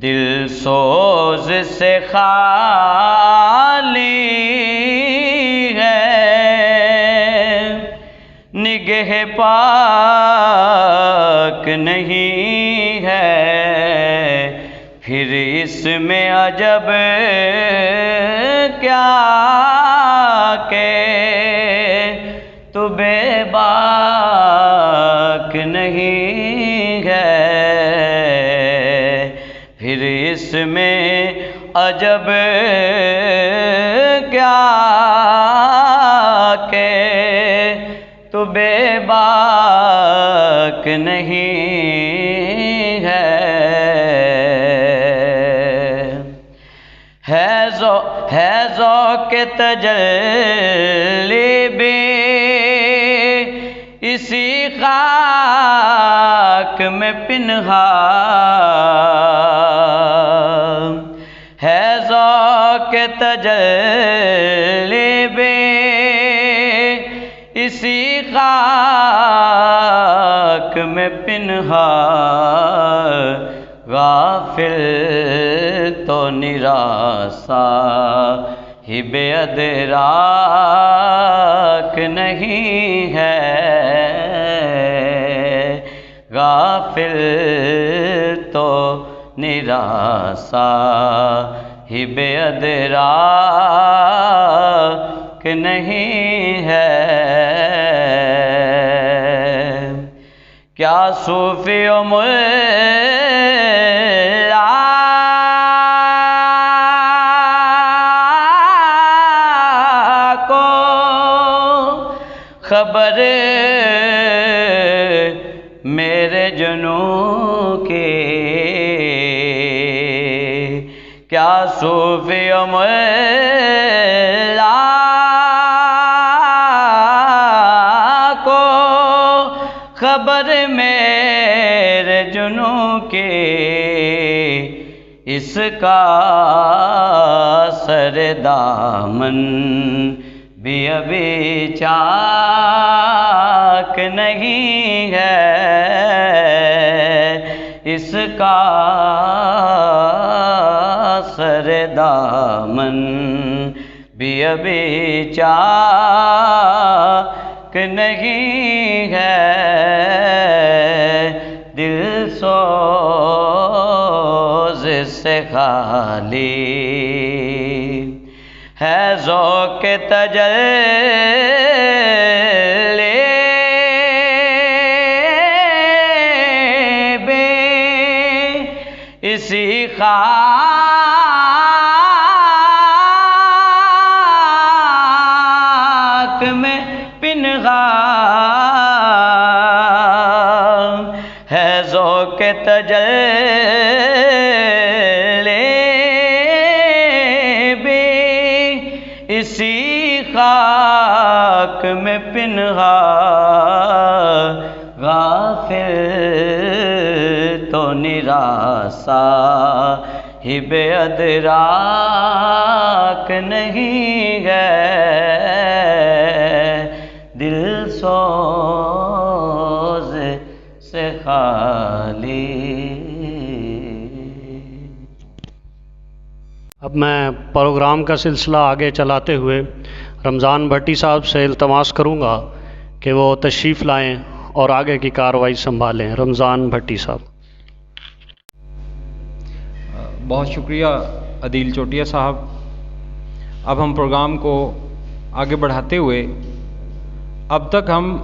دل سوز سے خالی ہے، نگہ پاک نہیں ہے، پھر اس میں عجب کیا کہ تو بے باک نہیں ہے، پھر اس میں عجب کیا کہ تو بے باک نہیں ہے۔ ہے ذوق تجلی بھی اسی خاک میں پنہاں، ہے ذوق تجلی بھی اسی خاک میں پنہاں، غافل تو نراسا صاحب ادراک نہیں ہے، غافل تو نراسا صاحب ادراک نہیں ہے۔ کیا صوفی و ملا کو خبر میرے جنوں کی، کیا صوفی و ملا کو خبر میرے جنوں کی، اس کا سر دامن بھی ابھی چاک نہیں ہے، اس کا سر دامن بھی ابھی چاک نہیں ہے، دل سوز سے خالی ہے، ذوق تجلی بے اسی خاک میں پنہاں، کے تجلی بھی اسی خاک میں پنہا، غافل تو نراسا صاحب ادراک نہیں ہے، دل سوز سے خالی۔ اب میں پروگرام کا سلسلہ آگے چلاتے ہوئے رمضان بھٹی صاحب سے التماس کروں گا کہ وہ تشریف لائیں اور آگے کی کارروائی سنبھالیں۔ رمضان بھٹی صاحب۔ بہت شکریہ عدیل چوٹیا صاحب۔ اب ہم پروگرام کو آگے بڑھاتے ہوئے اب تک ہم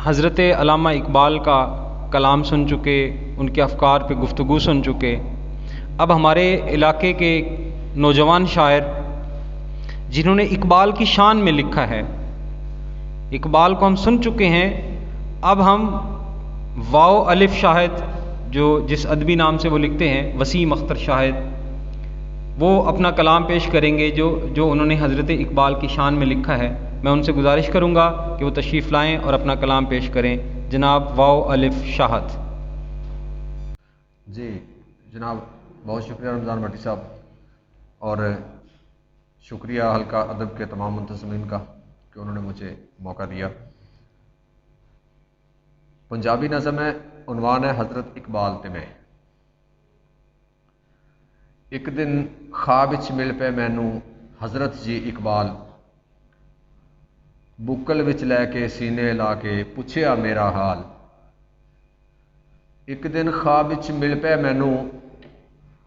حضرت علامہ اقبال کا کلام سن چکے، ان کے افکار پہ گفتگو سن چکے۔ اب ہمارے علاقے کے نوجوان شاعر جنہوں نے اقبال کی شان میں لکھا ہے، اقبال کو ہم سن چکے ہیں، اب ہم واو الف شاہد جس ادبی نام سے وہ لکھتے ہیں، وسیم اختر شاہد، وہ اپنا کلام پیش کریں گے جو انہوں نے حضرت اقبال کی شان میں لکھا ہے۔ میں ان سے گزارش کروں گا کہ وہ تشریف لائیں اور اپنا کلام پیش کریں۔ جناب واو الف شاہد۔ جی جناب، بہت شکریہ رمضان بھٹی صاحب، اور شکریہ حلقہ ادب کے تمام منتظمین کا کہ انہوں نے مجھے موقع دیا۔ پنجابی نظم ہے، عنوان ہے حضرت اقبال تے میں۔ ایک دن خواب وچ مل پے مینوں حضرت جی اقبال، بکل وچ لے کے سینے لا کے پوچھیا میرا حال۔ ایک دن خواب وچ مل پے مینوں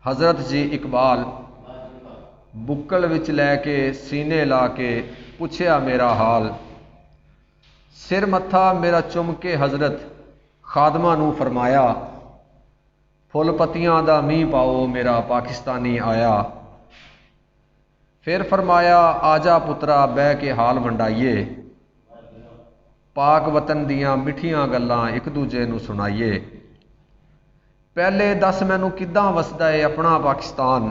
حضرت جی اقبال، بکل وچ لے کے سینے لا کے پوچھیا میرا حال۔ سر متھا میرا چم کے حضرت خادماں نوں فرمایا، پھل پتیاں دا میਂਹ پاؤ میرا پاکستانی آیا۔ پھر فرمایا آجا پترا بہ کے حال ونڈائیے، پاک وطن دیاں مٹھیاں گلاں ایک دوجے نوں سنائیے۔ پہلے دس مینوں کداں وسدا ہے اپنا پاکستان،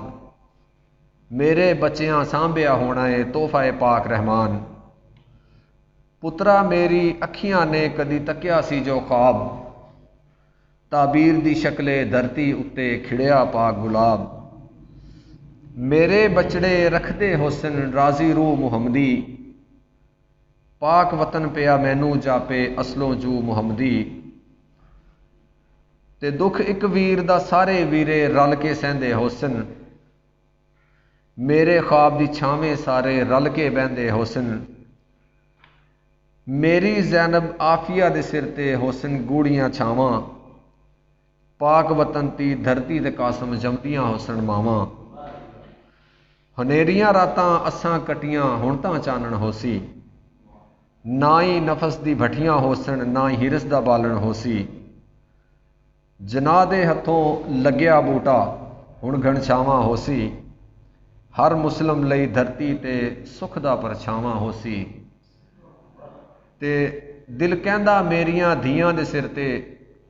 میرے بچیاں سانبھیا ہونا ہے تحفہ پاک رحمان۔ پترا میری اکھیاں نے کدی تکیا سی جو خواب، تعبیر دی شکلے دھرتی اتے کھڑیا پاک گلاب۔ میرے بچڑے رکھدے حسن راضی روح محمدی، پاک وطن پیا مینوں جاپے اصلوں جو محمدی۔ تے دکھ ایک ویر دا سارے ویرے رل کے سہندے حسن، میرے خواب دی چھاویں سارے رل کے بہندے حسن۔ میری زینب آفیہ دے سر تے حسن گوڑیاں چھاواں، پاک وطن تی دھرتی تے قاسم جمدیاں حسن ماواں۔ ہنیریاں راتاں اساں کٹیاں ہن تاں چانن ہوسی، نہ ہی نفس دی بھٹیاں ہوسن نہ ہی ہرس دا بالن ہوسی۔ جناح دے ہتھوں لگیا بوٹا ہن گھن چھاواں ہوسی، ہر مسلم لئی دھرتی تے سکھ دا پرچھاواں ہوسی۔ تے دل کہندا میریاں دھیاں دے سر تے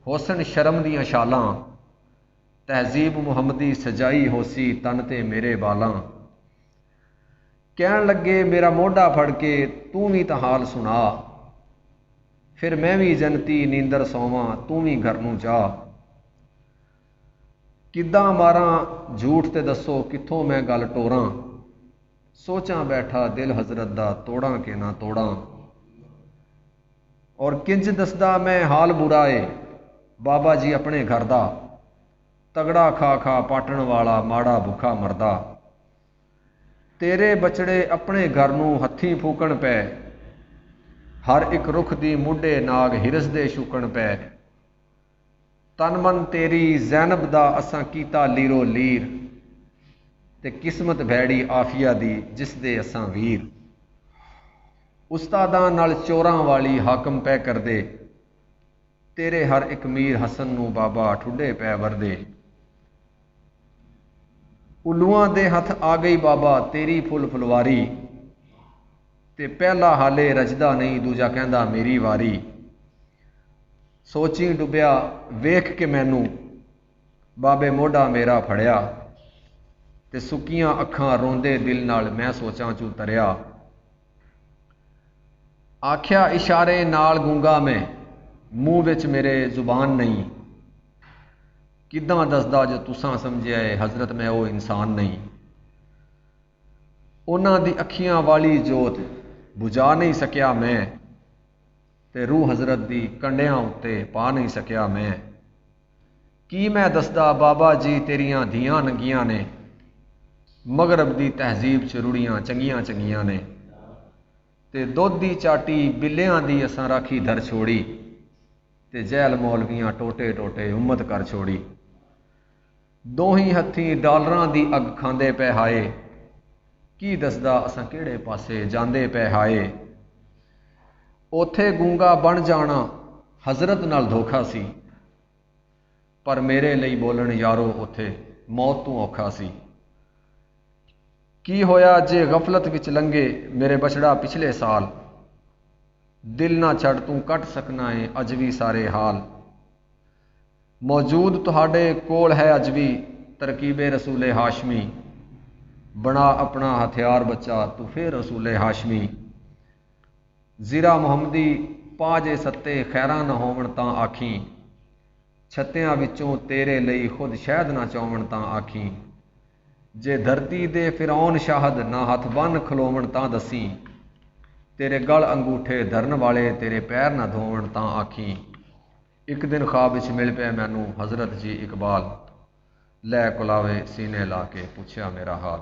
حسن شرم دیاں شالاں، تہذیب محمدی سجائی ہوسی تن تے میرے بالاں۔ کہن لگے میرا موڈا پھڑ کے تو بھی تاں حال سنا، پھر میں بھی جنتی نیندر سوواں تو بھی گھر نوں جا۔ کداں ماراں جھوٹ تے دسو کتھوں میں گل ٹوراں، سوچاں بیٹھا دل حضرت دا توڑاں کہ نہ توڑاں۔ اور کنج دسدا میں حال برا ہے بابا جی اپنے گھر دا، تگڑا کھا کھا پاٹن والا ماڑا بھکھا مردا۔ تیرے بچڑے اپنے گھر نوں ہتھیں پھوکن پے، ہر ایک رخ دی مڈے ناگ ہرس دے شوکن پے۔ تن من تیری زینب دا اساں کیتا لیرو لیر، تے قسمت بھیڑی آفیہ دی جس دے اساں ویر۔ استاداں نال چوراں والی حاکم پہ کر دے، تیرے ہر ایک میر حسن نوں بابا ٹھڈے پہ وردے۔ الواں دے ہتھ آ گئی بابا تیری پھل پھلواری، تے پہلا حالے رجدا نہیں دوجا کہندا میری واری۔ سوچی ڈبیا ویکھ کے مینوں ਬਾਬੇ ਮੋਢਾ ਮੇਰਾ ਫੜਿਆ, ਤੇ ਸੁੱਕੀਆਂ ਅੱਖਾਂ ਰੋਂਦੇ ਦਿਲ ਨਾਲ ਮੈਂ ਸੋਚਾਂ 'ਚੋਂ ਤਰਿਆ। ਆਖਿਆ ਇਸ਼ਾਰੇ ਨਾਲ ਗੂੰਗਾ ਮੈਂ, ਮੂੰਹ ਵਿੱਚ ਮੇਰੇ ਜ਼ੁਬਾਨ ਨਹੀਂ, ਕਿੱਦਾਂ ਦੱਸਦਾ ਜੋ ਤੁਸਾਂ ਸਮਝਿਆ ਏ ਹਜ਼ਰਤ ਮੈਂ ਉਹ ਇਨਸਾਨ ਨਹੀਂ। ਉਹਨਾਂ ਦੀ ਅੱਖੀਆਂ ਵਾਲੀ ਜੋਤ ਬੁਝਾ ਨਹੀਂ ਸਕਿਆ ਮੈਂ, ਤੇ ਰੂਹ ਹਜ਼ਰਤ ਦੀ ਕੰਡਿਆਂ ਉੱਤੇ ਪਾ ਨਹੀਂ ਸਕਿਆ ਮੈਂ। ਕੀ ਮੈਂ ਦੱਸਦਾ ਬਾਬਾ ਜੀ ਤੇਰੀਆਂ ਧੀਆਂ ਨੰਗੀਆਂ ਨੇ, ਮਗਰਬ ਦੀ ਤਹਿਜ਼ੀਬ 'ਚ ਰੁੜੀਆਂ ਚੰਗੀਆਂ ਚੰਗੀਆਂ ਨੇ। ਤੇ ਦੁੱਧ ਦੀ ਚਾਟੀ ਬਿੱਲਿਆਂ ਦੀ ਅਸਾਂ ਰਾਖੀ ਦਰ ਛੋੜੀ, ਤੇ ਜਹਿਲ ਮੌਲਵੀਆਂ ਟੋਟੇ ਟੋਟੇ ਉਮਤ ਕਰ ਛੋੜੀ। ਦੋਹੀਂ ਹੱਥੀਂ ਡਾਲਰਾਂ ਦੀ ਅੱਗ ਖਾਂਦੇ ਪਏ ਹਾਏ, ਕੀ ਦੱਸਦਾ ਅਸਾਂ ਕਿਹੜੇ ਪਾਸੇ ਜਾਂਦੇ ਪਏ ਹਾਏ। ਉੱਥੇ ਗੂੰਗਾ ਬਣ ਜਾਣਾ ਹਜ਼ਰਤ ਨਾਲ ਧੋਖਾ ਸੀ, ਪਰ ਮੇਰੇ ਲਈ ਬੋਲਣ ਯਾਰੋ ਉੱਥੇ ਮੌਤ ਤੋਂ ਔਖਾ ਸੀ। ਕੀ ਹੋਇਆ ਜੇ ਗਫਲਤ ਵਿੱਚ ਲੰਘੇ ਮੇਰੇ ਬਛੜਾ ਪਿਛਲੇ ਸਾਲ, ਦਿਲ ਨਾ ਛੱਡ ਤੂੰ ਕੱਟ ਸਕਣਾ ਏ ਅੱਜ ਵੀ ਸਾਰੇ ਹਾਲ। ਮੌਜੂਦ ਤੁਹਾਡੇ ਕੋਲ ਹੈ ਅੱਜ ਵੀ ਤਰਕੀਬੇ ਰਸੂਲੇ ਹਾਸ਼ਮੀ, ਬਣਾ ਆਪਣਾ ਹਥਿਆਰ ਬੱਚਾ ਤੂੰ ਫੇਰ ਰਸੂਲੇ ਹਾਸ਼ਮੀ। ਜ਼ੀਰਾ ਮੁਹੰਮਦੀ ਪਾਜੇ ਸੱਤੇ ਖੈਰਾਂ ਨਾ ਹੋਵਣ ਤਾਂ ਆਖੀ, ਛੱਤਿਆਂ ਵਿੱਚੋਂ ਤੇਰੇ ਲਈ ਖੁਦ ਸ਼ਹਿਦ ਨਾ ਚਾਵਣ ਤਾਂ ਆਖੀ। ਜੇ ਧਰਤੀ ਦੇ ਫਿਰੌਨ ਸ਼ਾਹਦ ਨਾ ਹੱਥ ਬੰਨ ਖਲੋਵਣ ਤਾਂ ਦਸੀ, ਤੇਰੇ ਗਲ ਅੰਗੂਠੇ ਧਰਨ ਵਾਲੇ ਤੇਰੇ ਪੈਰ ਨਾ ਧੋਵਣ ਤਾਂ ਆਖੀ। ਇੱਕ ਦਿਨ ਖਾਬ ਵਿੱਚ ਮਿਲ ਪਿਆ ਮੈਨੂੰ ਹਜ਼ਰਤ ਜੀ ਇਕਬਾਲ, ਲੈ ਕੁਲਾਵੇ ਸੀਨੇ ਲਾ ਕੇ ਪੁੱਛਿਆ ਮੇਰਾ ਹਾਲ।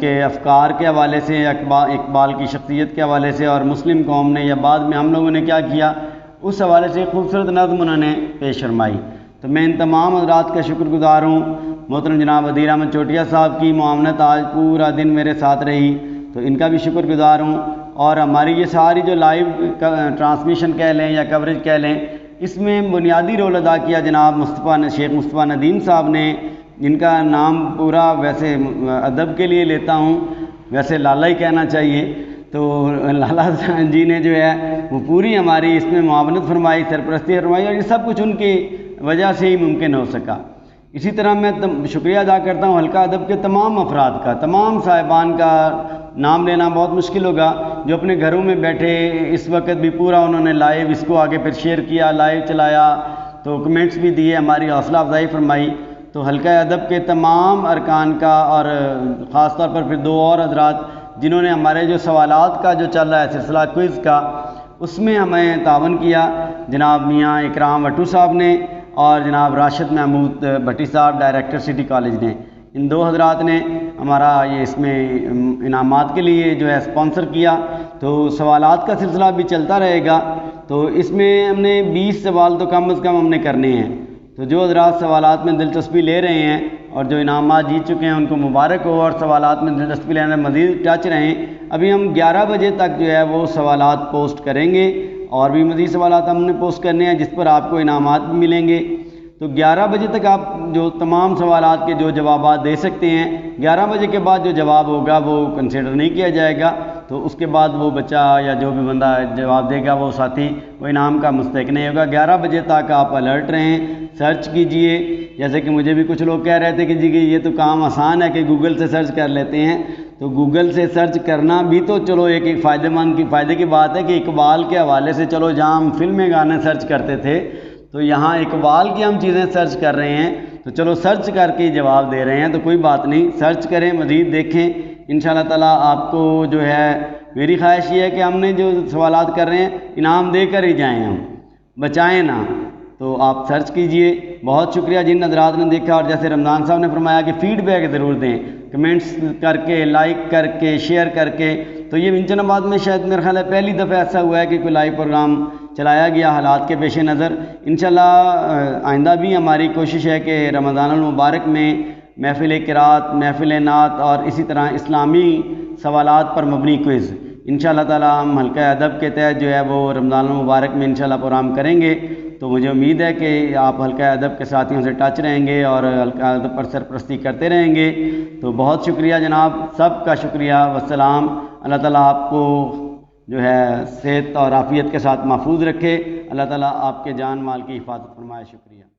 کے افکار کے حوالے سے، اقبال کی شخصیت کے حوالے سے، اور مسلم قوم نے یا بعد میں ہم لوگوں نے کیا کیا، اس حوالے سے خوبصورت نظم انہوں نے پیش فرمائی۔ تو میں ان تمام حضرات کا شکر گزار ہوں۔ محترم جناب عدیل احمد چوٹیا صاحب کی معاونت آج پورا دن میرے ساتھ رہی، تو ان کا بھی شکر گزار ہوں۔ اور ہماری یہ ساری جو لائیو ٹرانسمیشن کہہ لیں یا کوریج کہہ لیں، اس میں بنیادی رول ادا کیا جناب شیخ مصطفیٰ ندیم صاحب نے، جن کا نام پورا ویسے ادب کے لیے لیتا ہوں، ویسے لالا ہی کہنا چاہیے۔ تو لالا جی نے جو ہے وہ پوری ہماری اس میں معاونت فرمائی، سرپرستی فرمائی، اور یہ سب کچھ ان کی وجہ سے ہی ممکن ہو سکا۔ اسی طرح میں شکریہ ادا کرتا ہوں حلقہ ادب کے تمام افراد کا، تمام صاحبان کا نام لینا بہت مشکل ہوگا، جو اپنے گھروں میں بیٹھے اس وقت بھی پورا انہوں نے لائیو اس کو آگے پھر شیئر کیا، لائیو چلایا، تو کمنٹس بھی دیے، ہماری حوصلہ افزائی فرمائی۔ تو حلقہ ادب کے تمام ارکان کا، اور خاص طور پر پھر دو اور حضرات جنہوں نے ہمارے جو سوالات کا جو چل رہا ہے سلسلہ کوئز کا، اس میں ہمیں تعاون کیا، جناب میاں اکرام وٹو صاحب نے اور جناب راشد محمود بھٹی صاحب ڈائریکٹر سٹی کالج نے، ان دو حضرات نے ہمارا یہ اس میں انعامات کے لیے جو ہے اسپانسر کیا۔ تو سوالات کا سلسلہ بھی چلتا رہے گا، تو اس میں ہم نے 20 سوال تو کم از کم ہم نے کرنے ہیں۔ تو جو حضرات سوالات میں دلچسپی لے رہے ہیں اور جو انعامات جیت چکے ہیں ان کو مبارک ہو، اور سوالات میں دلچسپی لینے میں مزید ٹچ رہیں۔ ابھی ہم 11 بجے تک جو ہے وہ سوالات پوسٹ کریں گے، اور بھی مزید سوالات ہم نے پوسٹ کرنے ہیں جس پر آپ کو انعامات بھی ملیں گے۔ تو 11 بجے تک آپ جو تمام سوالات کے جو جوابات دے سکتے ہیں، 11 بجے کے بعد جو جواب ہوگا وہ کنسیڈر نہیں کیا جائے گا، تو اس کے بعد وہ بچہ یا جو بھی بندہ جواب دے گا وہ ساتھی وہ انعام کا مستحق نہیں ہوگا۔ 11 بجے تک آپ الرٹ رہیں، سرچ کیجئے۔ جیسے کہ مجھے بھی کچھ لوگ کہہ رہے تھے کہ جی کہ یہ تو کام آسان ہے کہ گوگل سے سرچ کر لیتے ہیں، تو گوگل سے سرچ کرنا بھی تو چلو ایک فائدے کی بات ہے کہ اقبال کے حوالے سے چلو جہاں ہم فلمیں گانے سرچ کرتے تھے، تو یہاں اقبال کی ہم چیزیں سرچ کر رہے ہیں، تو چلو سرچ کر کے جواب دے رہے ہیں، تو کوئی بات نہیں، سرچ کریں، مزید دیکھیں۔ انشاءاللہ تعالیٰ آپ کو جو ہے میری خواہش یہ ہے کہ ہم نے جو سوالات کر رہے ہیں انعام دے کر ہی جائیں، ہم بچائیں نہ۔ تو آپ سرچ کیجئے۔ بہت شکریہ جن حضرات نے دیکھا، اور جیسے رمضان صاحب نے فرمایا کہ فیڈ بیک ضرور دیں، کمنٹس کر کے، لائک کر کے، شیئر کر کے۔ تو یہ ونچن آباد میں شاید میرا خیال ہے پہلی دفعہ ایسا ہوا ہے کہ کوئی لائیو پروگرام چلایا گیا حالات کے پیش نظر۔ انشاءاللہ آئندہ بھی ہماری کوشش ہے کہ رمضان المبارک میں محفل قرات، محفل نعت اور اسی طرح اسلامی سوالات پر مبنی کوئز انشاءاللہ تعالی ہم حلقہ ادب کے تحت جو ہے وہ رمضان المبارک میں انشاءاللہ پروگرام کریں گے۔ تو مجھے امید ہے کہ آپ حلقہ ادب کے ساتھیوں سے ٹچ رہیں گے اور حلقہ ادب پر سرپرستی کرتے رہیں گے۔ تو بہت شکریہ جناب، سب کا شکریہ، والسلام۔ اللہ تعالیٰ آپ کو جو ہے صحت اور عافیت کے ساتھ محفوظ رکھے، اللہ تعالیٰ آپ کے جان مال کی حفاظت فرمائے۔ شکریہ۔